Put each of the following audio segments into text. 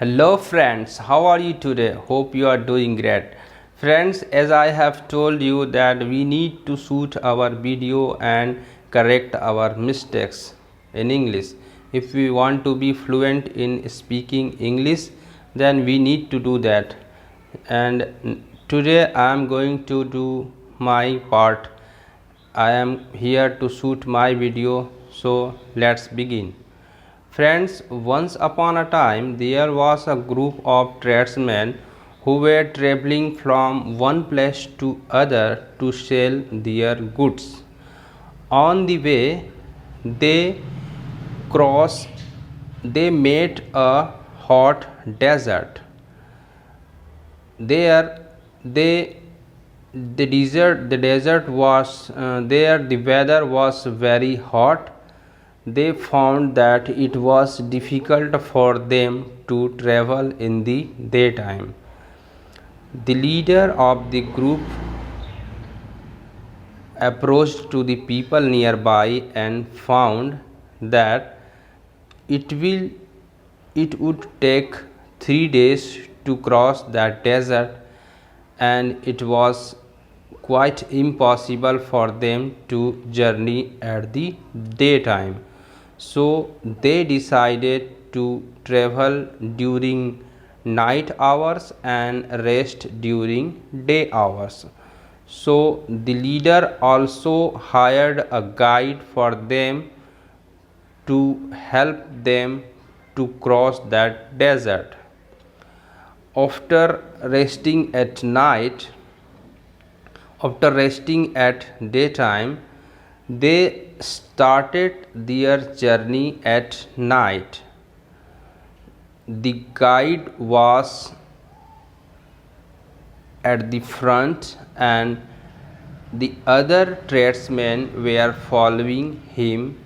Hello friends, how are you today? Hope you are doing great. Friends, as I have told you that we need to shoot our video and correct our mistakes in English. If we want to be fluent in speaking English, then we need to do that. And today I am going to do my part. I am here to shoot my video, so let's begin. Friends, once upon a time there was a group of tradesmen who were traveling from one place to other to sell their goods. On the way, they crossed, they met a hot desert. There, they the desert was there. The weather was very hot. They found that it was difficult for them to travel in the daytime. The leader of the group approached to the people nearby and found that it will it would take 3 days to cross that desert, and it was quite impossible for them to journey at the daytime. So they decided to travel during night hours and rest during day hours. So the leader also hired a guide for them to help them to cross that desert. After resting at night, after resting at daytime, they started their journey at night. The guide was at the front and the other tradesmen were following him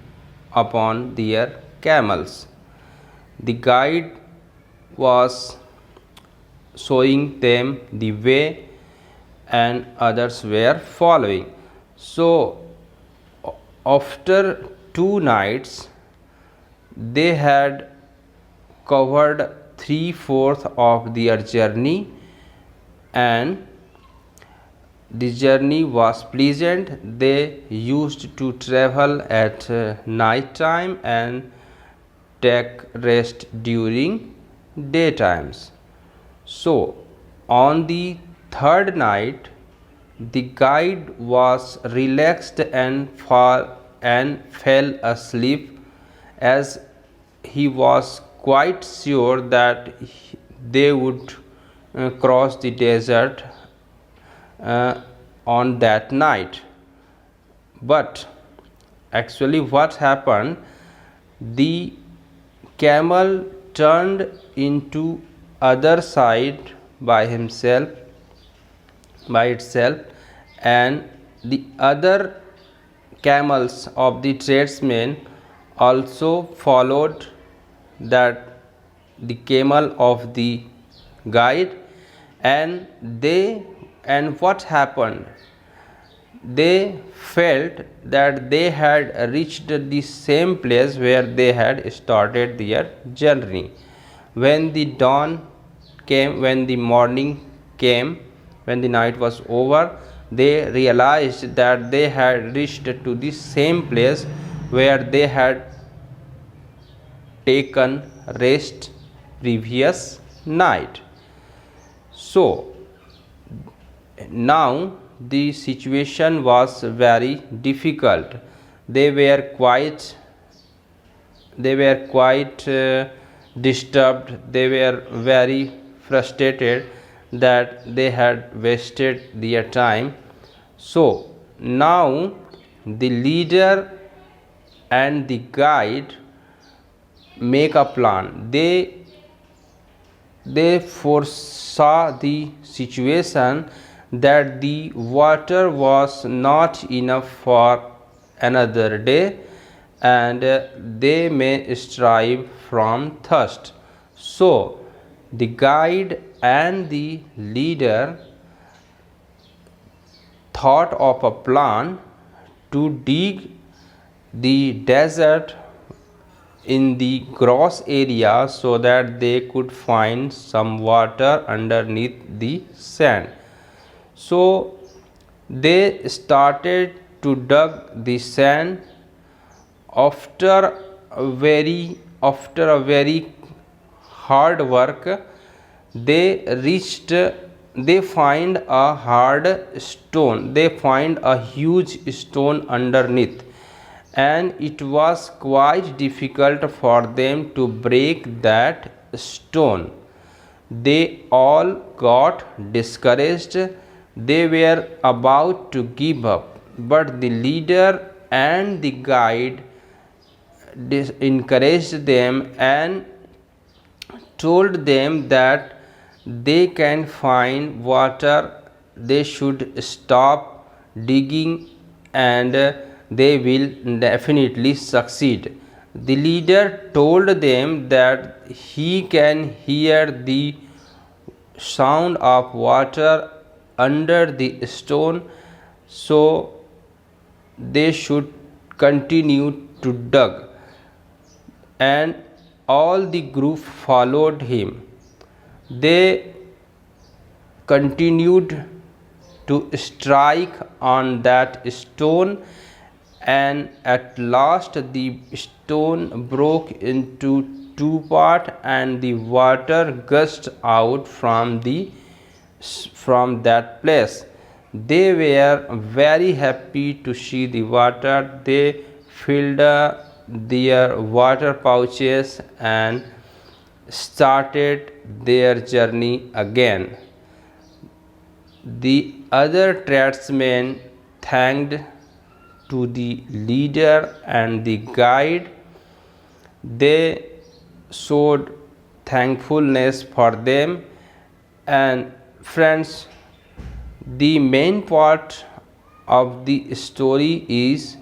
upon their camels. The guide was showing them the way and others were following. So after 2 nights they had covered 3/4 of their journey, and the journey was pleasant. They used to travel at night time and take rest during daytimes. So on the 3rd night the guide was relaxed and fell asleep, as he was quite sure that they would cross the desert on that night. But actually what happened, the camel turned into other side by itself, and the other camels of the tradesmen also followed that the camel of the guide, and what happened, they felt that they had reached the same place where they had started their journey. When the dawn came, when the morning came, when the night was over, they realized that they had reached to the same place where they had taken rest previous night. So now the situation was very difficult. They were quite disturbed. They were very frustrated that they had wasted their time. So now the leader and the guide make a plan. They foresaw the situation that the water was not enough for another day, and they may strive from thirst. So the guide and the leader thought of a plan to dig the desert in the gross area so that they could find some water underneath the sand. So they started to dug the sand. After a very hard work, they find a hard stone. They find a huge stone underneath, and it was quite difficult for them to break that stone. They all got discouraged. They were about to give up, but the leader and the guide encouraged them and told them that they can find water. They should stop digging and they will definitely succeed. The leader told them that he can hear the sound of water under the stone, so they should continue to dig, and all the group followed him. They continued to strike on that stone, and at last the stone broke into two parts and the water gushed out from that place. They were very happy to see the water. They filled their water pouches and started their journey again. The other tradesmen thanked to the leader and the guide. They showed thankfulness for them. And friends, the main part of the story is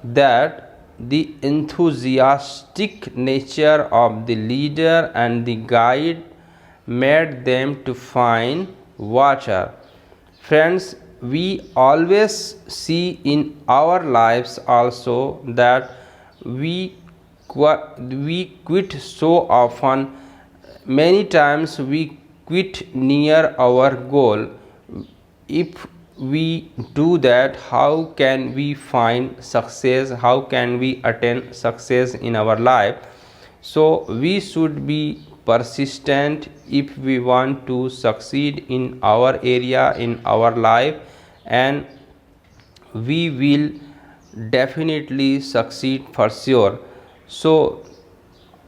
that the enthusiastic nature of the leader and the guide made them to find water. Friends, we always see in our lives also that we quit so often. Many times we quit near our goal. If we do that, how can we find success? How can we attain success in our life? So we should be persistent if we want to succeed in our area, in our life, and we will definitely succeed for sure. So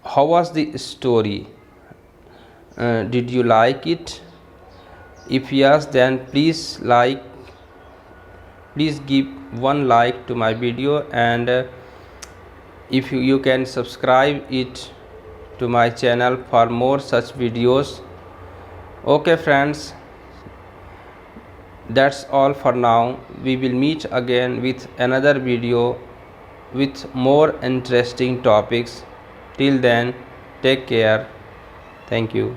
how was the story? Did you like it? If yes, then please give one like to my video, and if you can subscribe it to my channel for more such videos. Okay friends, that's all for now. We will meet again with another video with more interesting topics. Till then, take care. Thank you.